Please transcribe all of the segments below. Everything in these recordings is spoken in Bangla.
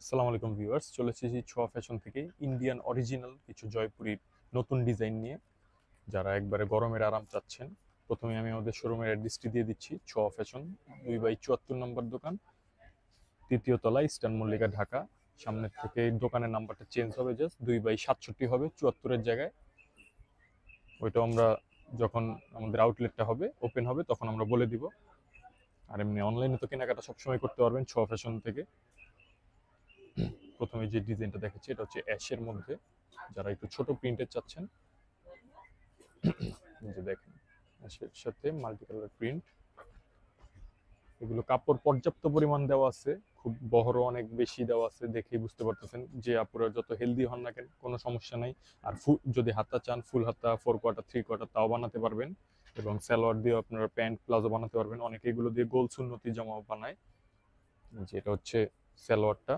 আসসালামু আলাইকুম ভিউয়ার্স, চলে এসেছি ছোঁয়া ফ্যাশন থেকে ইন্ডিয়ান অরিজিনাল কিছু জয়পুরীর নতুন ডিজাইন নিয়ে। যারা একবারে গরমের আরাম চাচ্ছেন, প্রথমে আমি আমাদের শোরুমের অ্যাড্রেসটি দিয়ে দিচ্ছি। ছোঁয়া ফ্যাশন 2/74 নম্বর দোকান, তৃতীয় তলা, ইস্টার্ন মল্লিকা, ঢাকা। সামনের থেকে দোকানের নাম্বারটা চেঞ্জ হবে, জাস্ট 2/67 হবে 74-এর জায়গায়। ওইটা আমরা যখন আমাদের আউটলেটটা হবে, ওপেন হবে, তখন আমরা বলে দিব। আর এমনি অনলাইনে তো কেনাকাটা সবসময় করতে পারবেন ছোঁয়া ফ্যাশন থেকে। প্রথমে যে ডিজাইনটা দেখাচ্ছি এটা হচ্ছে অ্যাশের মধ্যে, যারা একটু ছোট প্রিন্টের চাচ্ছেন। এই যে দেখেন, অ্যাশের সাথে মাল্টি কালার প্রিন্ট। এগুলো কাপড় পর্যাপ্ত পরিমাণ দেওয়া আছে, খুব বহরও অনেক বেশি দেওয়া আছে, দেখেই বুঝতে পারতেছেন যে আপুরা যত হেলদি হন না কেন কোনো সমস্যা নাই। আর যদি হাতা চান, ফুল হাতা, 4 কোয়ার্টার, 3 কোয়ার্টার তাও বানাতে পারবেন। এবং সালোয়ার দিয়ে আপনারা প্যান্ট প্লাজো বানাতে পারবেন। অনেকে এগুলো দিয়ে গোল সুন্নতি জামাও বানায়। যেটা হচ্ছে সালোয়ারটা,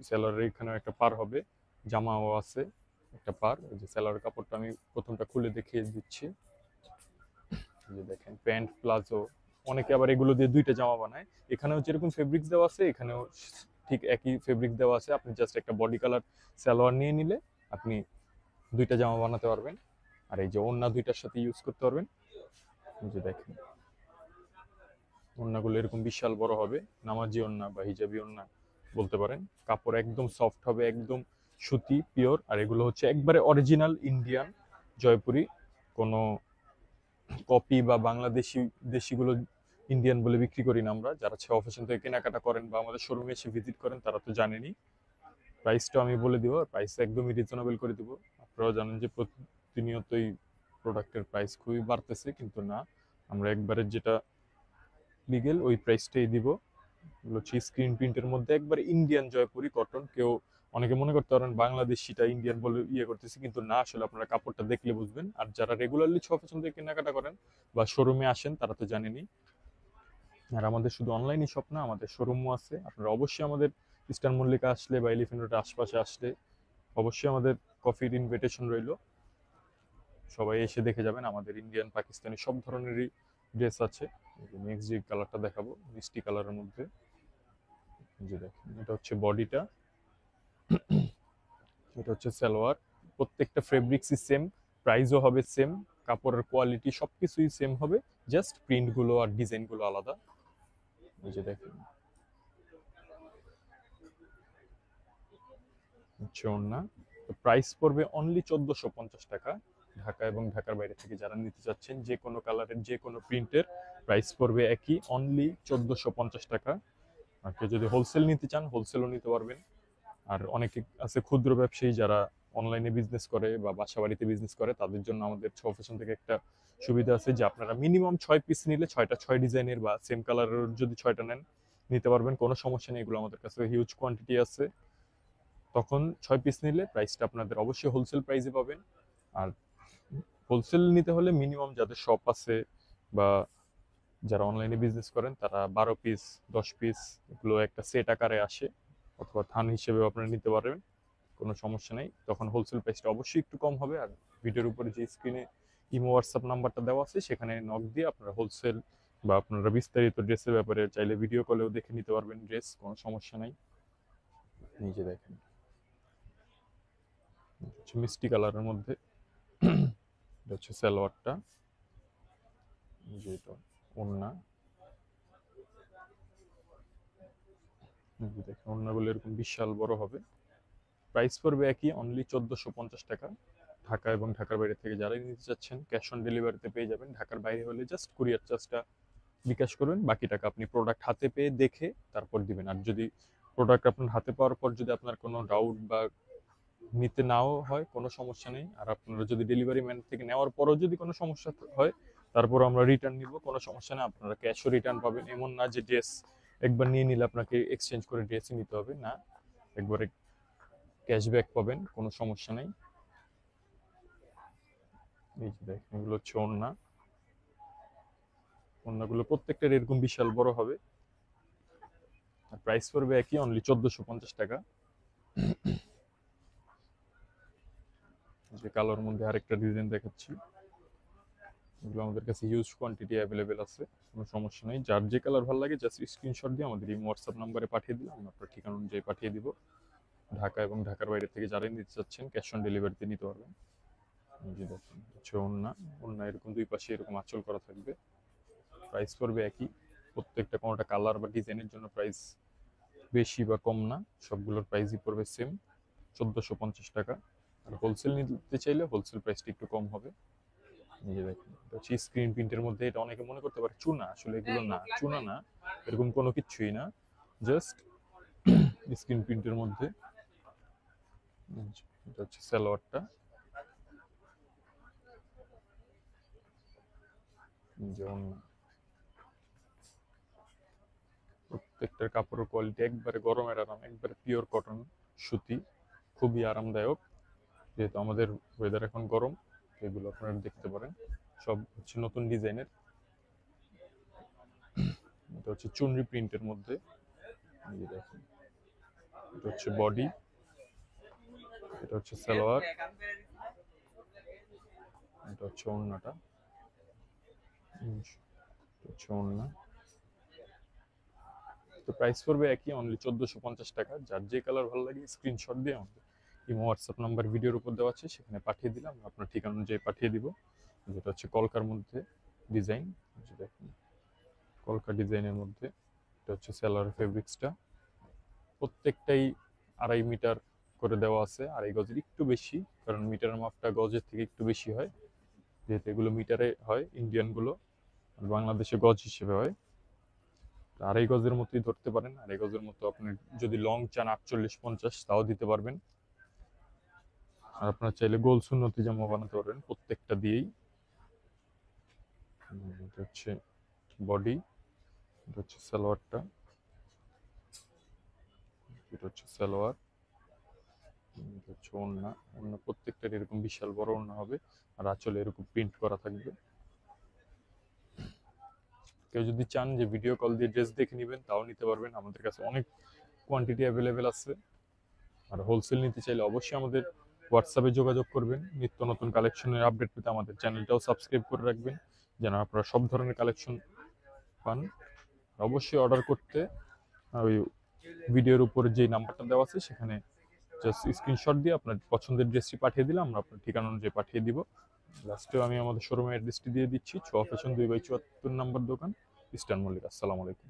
সালোয়ারের এখানে একটা পার হবে, জামাও আছে একটা পার। এই যে সালোয়ার কাপড়টা আমি প্রথমটা খুলে দেখিয়ে দিচ্ছি। এই যে দেখেন, প্যান্ট প্লাজো। অনেকে আবার এগুলো দিয়ে দুইটা জামা বানায়। এখানেও যেরকম ফেব্রিক্স দেওয়া আছে, এখানেও ঠিক একই ফেব্রিক দেওয়া আছে। আপনি জাস্ট একটা বডি কালার সালোয়ার নিয়ে নিলে আপনি দুইটা জামা বানাতে পারবেন। আর এই যে ওড়না দুইটার সাথে ইউজ করতে পারবেন। এই যে দেখেন, ওড়নাগুলো এরকম বিশাল বড় হবে, নামাজি ওড়না বা হিজাবি ওড়না বলতে পারেন। কাপড় একদম সফট হবে, একদম সুতি পিওর। আর এগুলো হচ্ছে একবারে অরিজিনাল ইন্ডিয়ান জয়পুরি। কোনো কপি বা বাংলাদেশি দেশিগুলো ইন্ডিয়ান বলে বিক্রি করি না আমরা। যারা ছোঁয়া ফ্যাশন থেকে কেনাকাটা করেন বা আমাদের শোরুমে এসে ভিজিট করেন তারা তো জানেনই। প্রাইসটা আমি বলে দিব, প্রাইস একদমই রিজনেবল করে দিব। আপনারাও জানেন যে প্রতিনিয়তই প্রোডাক্টের প্রাইস খুবই বাড়তেছে, কিন্তু না, আমরা একবারে যেটা লিগেল ওই প্রাইসটাই দিব। এগুলো হচ্ছে স্ক্রিন প্রিন্টের মধ্যে একবার ইন্ডিয়ান জয়পুরি কটন। কেউ অনেকে মনে করতে পারেন বাংলাদেশিটা ইন্ডিয়ান বলে ইয়ে করতেছে, কিন্তু না, আসলে আপনারা কাপড়টা দেখলে বুঝবেন। আর যারা রেগুলারলি ছোঁয়া ফ্যাশন থেকে কেনাকাটা করেন বা শোরুমে আসেন তারা তো জানেনই। আর আমাদের শুধু অনলাইনই শপ না, আমাদের শোরুমও আছে। আপনারা অবশ্যই আমাদের ইস্টার্ন মল্লিকা আসলে বা এলিফ্যান্ট রোডের আশপাশে আসলে অবশ্যই আমাদের কফির ইনভিটেশন রইল। সবাই এসে দেখে যাবেন। আমাদের ইন্ডিয়ান পাকিস্তানি সব ধরনেরই ড্রেস আছে। নেক্সট যে কালারটা দেখাবো, মিষ্টি কালারের মধ্যে। যে দেখেন, এটা হচ্ছে বডিটা, এটা হচ্ছে সালোয়ার। প্রত্যেকটা ফেব্রিক্সই সেম, প্রাইসও হবে সেম, কাপড়ের কোয়ালিটি সবকিছুই সেম হবে, জাস্ট প্রিন্টগুলো আর ডিজাইনগুলো আলাদা। এই যে দেখেন, হচ্ছে ওড়না। তো প্রাইস পড়বে অনলি 1450 টাকা। ঢাকা এবং ঢাকার বাইরে থেকে যারা নিতে চাচ্ছেন, যে কোনো কালারের যে কোনো প্রিন্টের প্রাইস পড়বে একই, অনলি 1450 টাকা। আর কেউ যদি হোলসেল নিতে চান, হোলসেলও নিতে পারবেন। আর অনেকে আছে ক্ষুদ্র ব্যবসায়ী যারা অনলাইনে বিজনেস করে বা বাসা বাড়িতে বিজনেস করে, তাদের জন্য আমাদের ছোঁয়া ফ্যাশন থেকে একটা সুবিধা আছে যে আপনারা মিনিমাম 6 পিস নিলে 6টা 6 ডিজাইনের বা সেম কালারের যদি 6টা নেন নিতে পারবেন, কোনো সমস্যা নেই। এগুলো আমাদের কাছে হিউজ কোয়ান্টিটি আছে। তখন 6 পিস নিলে প্রাইসটা আপনাদের অবশ্যই হোলসেল প্রাইসে পাবেন। আর হোলসেল নিতে হলে মিনিমাম যাদের শপ আছে বা যারা অনলাইনে বিজনেস করেন তারা 12 পিস, 10 পিস এগুলো একটা সেট আকারে আসে, অথবা থান হিসেবেও আপনারা নিতে পারবেন, কোনো সমস্যা নেই। তখন হোলসেল প্রাইসটা অবশ্যই একটু কম হবে। আর ভিডিওর উপরে যে স্ক্রিনে ইমো হোয়াটসঅ্যাপ নাম্বারটা দেওয়া আছে, সেখানে নক দিয়ে আপনারা হোলসেল বা আপনারা বিস্তারিত ড্রেসের ব্যাপারে চাইলে ভিডিও কলেও দেখে নিতে পারবেন ড্রেস, কোনো সমস্যা নাই। নিজে দেখেন, হচ্ছে মিষ্টি কালারের মধ্যে। এটা হচ্ছে সালোয়ারটা, যেটা ওড়না। দেখেন, ওড়নাগুলো এরকম বিশাল বড় হবে। প্রাইস পড়বে একই, অনলি 1450 টাকা। ঢাকা এবং ঢাকার বাইরে থেকে যারাই নিতে চাচ্ছেন ক্যাশ অন ডেলিভারিতে পেয়ে যাবেন। ঢাকার বাইরে হলে জাস্ট কুরিয়ার চার্জটা বিকাশ করবেন, বাকি টাকা আপনি প্রোডাক্ট হাতে পেয়ে দেখে তারপর দিবেন। আর যদি প্রোডাক্ট আপনার হাতে পাওয়ার পর যদি আপনার কোনো ডাউট বা নিতে নাও হয়, কোনো সমস্যা নেই। আর আপনারা যদি ডেলিভারি ম্যান থেকে নেওয়ার পরও যদি কোনো সমস্যা হয়, তারপর আমরা রিটার্ন নিব, কোনো সমস্যা নেই। আপনারা ক্যাশও রিটার্ন পাবেন। এমন না যে ড্রেস একবার নিয়ে নিলে আপনাকে এক্সচেঞ্জ করে ড্রেসই নিতে হবে, না, একবারে ক্যাশব্যাক পাবেন, কোনো সমস্যা নেই। এই যে দেখেন, এগুলো হচ্ছে ওড়না। ওড়নাগুলো প্রত্যেকটার এরকম বিশাল বড় হবে। আর প্রাইস পড়বে একই, অনলি 1450 টাকা। যে কালোর মধ্যে আরেকটা ডিজাইন দেখাচ্ছি, এগুলো আমাদের কাছে হিউজ কোয়ান্টিটি অ্যাভেলেবেল আছে, কোনো সমস্যা নেই। যার যে কালার ভালো লাগে জাস্ট স্ক্রিনশট দিয়ে আমাদের এই হোয়াটসঅ্যাপ নাম্বারে পাঠিয়ে দিলে আমরা আপনার ঠিকানা অনুযায়ী পাঠিয়ে দিব। ঢাকা এবং ঢাকার বাইরে থেকে যারাই নিতে চাচ্ছেন ক্যাশ অন ডেলিভারিতে নিতে পারবেন। এই যে দেখুন হচ্ছে ওড়না, ওড়না এরকম দুই পাশে এরকম আঁচল করা থাকবে। প্রাইস পড়বে একই, প্রত্যেকটা কোনোটা কালার বা ডিজাইনের জন্য প্রাইস বেশি বা কম না, সবগুলোর প্রাইসই পড়বে সেম 1450 টাকা। আর হোলসেল নিতে চাইলে হোলসেল প্রাইসটা একটু কম হবে। এই যে দেখুন এটা হচ্ছে স্ক্রিন প্রিন্টের মধ্যে, এটা অনেকে মনে করতে পারে চুনা, আসলে এগুলো না, চুনা না, এরকম কোনো কিছুই না, জাস্ট স্ক্রিন প্রিন্টের মধ্যে। এটা হচ্ছে সালোয়ারটা, যেমন প্রত্যেকটার কাপড়ের কোয়ালিটি একবারে গরমের আরাম, একবারে পিওর কটন সুতি, খুবই আরামদায়ক। যেহেতু আমাদের ওয়েদার এখন গরম, এগুলো আপনারা দেখতে পারেন, সব হচ্ছে নতুন ডিজাইনের। এটা হচ্ছে চুনরি প্রিন্টের মধ্যে, এই যে দেখুন এটা হচ্ছে বডি, এটা হচ্ছে সালোয়ার, এটা হচ্ছে ওড়নাটা, এটা হচ্ছে ওড়না। তো প্রাইস পড়বে একই, অনলি 1450 টাকা। যার যে কালার ভালো লাগে স্ক্রিনশট দিয়ে আমাদের এই হোয়াটসঅ্যাপ নাম্বার ভিডিওর উপর দেওয়া আছে সেখানে পাঠিয়ে দিলাম, আপনার ঠিকানা অনুযায়ী পাঠিয়ে দিব। যেটা হচ্ছে কলকার মধ্যে ডিজাইন, দেখুন কলকা ডিজাইনের মধ্যে। এটা হচ্ছে সেলার ফেব্রিক্সটা, প্রত্যেকটাই 2.5 মিটার করে দেওয়া আছে, 2.5 গজের একটু বেশি, কারণ মিটারের মাপটা গজের থেকে একটু বেশি হয়, যেহেতু এগুলো মিটারে হয় ইন্ডিয়ানগুলো, আর বাংলাদেশে গজ হিসেবে হয়। 2.5 গজের মতোই ধরতে পারেন, 2.5 গজের মতো। আপনি যদি লং চান 48-50 তাও দিতে পারবেন। আর আপনার চাইলে গোল সুন্নতি জামা বানাতে পারবেন প্রত্যেকটা দিয়েই। এটা হচ্ছে বডি, এটা হচ্ছে সালোয়ারটা, এটা হচ্ছে সালোয়ার, এটা হচ্ছে ওড়না। ওড়না প্রত্যেকটার এরকম বিশাল বড় ওড়না হবে, আর আঁচলে এরকম প্রিন্ট করা থাকবে। কেউ যদি চান যে ভিডিও কল দিয়ে ড্রেস দেখে নেবেন তাও নিতে পারবেন, আমাদের কাছে অনেক কোয়ান্টিটি অ্যাভেলেবেল আছে। আর হোলসেল নিতে চাইলে অবশ্যই আমাদের হোয়াটসঅ্যাপে যোগাযোগ করবেন। নিত্য নতুন কালেকশনের আপডেট পেতে আমাদের চ্যানেলটাও সাবস্ক্রাইব করে রাখবেন, যেন আপনারা সব ধরনের কালেকশন পান। অবশ্যই অর্ডার করতে ওই ভিডিওর উপরে যে নাম্বারটা দেওয়া আছে সেখানে জাস্ট স্ক্রিনশট দিয়ে আপনার পছন্দের ড্রেসটি পাঠিয়ে দিলে আমরা আপনার ঠিকানা অনুযায়ী পাঠিয়ে দিব। লাস্টেও আমি আমাদের শোরুমের অ্যাড্রেসটি দিয়ে দিচ্ছি, ছোয়া ফ্যাশন 2/74 নম্বর দোকান, ইস্টার্ন মল্লিক। আসসালামু আলাইকুম।